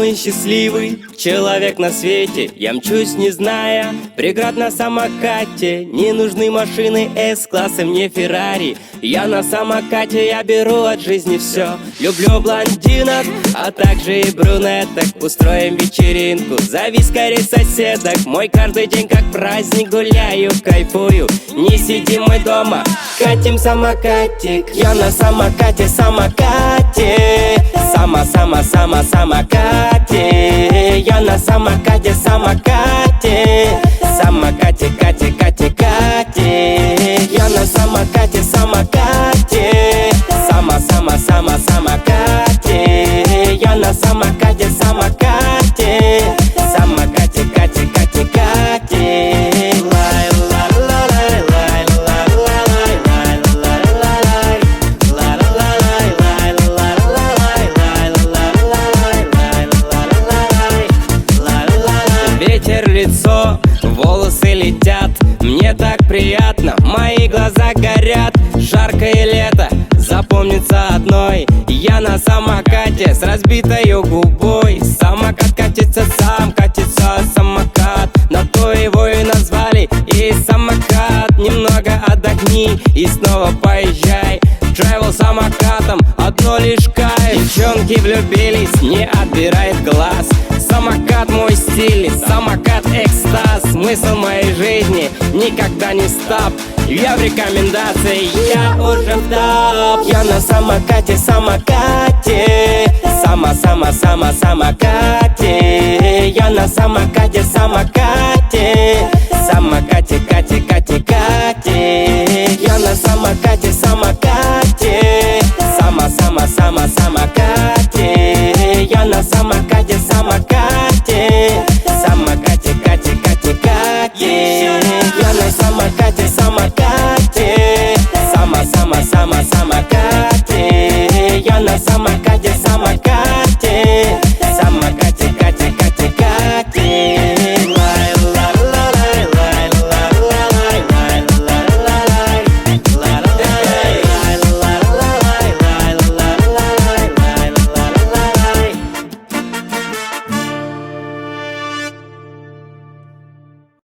самый счастливый человек на свете. Я мчусь, не зная преград на самокате. Не нужны машины С-класса, мне Феррари. Я на самокате, я беру от жизни все. Люблю блондинок, а также и брюнеток. Устроим вечеринку, зови скорее соседок. Мой каждый день как праздник, гуляю, кайфую. Не сидим мы дома, катим самокатик. Я на самокате, самокате. Самокате. Я на самокате, самокате. Самокате, кате, кате, кате. Я на самокате, самокате. Самокате. Я на самокате, самокате. Самокате, кате, кате, кате. Ветер в лицо, волосы летят. Мне так приятно, мои глаза горят. Жаркое лето запомнится одной. Я на самокате с разбитой губой. Самокат катится, сам катится самокат. На то его и назвали и самокат. Немного отдохни и снова поезжай. Travel самокатом, одно лишь кайф. Девчонки влюбились, не отбирает глаз. Самокат мой стиль, самокат экстаз. Смысл моей жизни никогда не стоп. Я в рекомендации, я уже в топ. Я на самокате, самокате. Самокате. Я на самокате, самокате. Самокате, кате,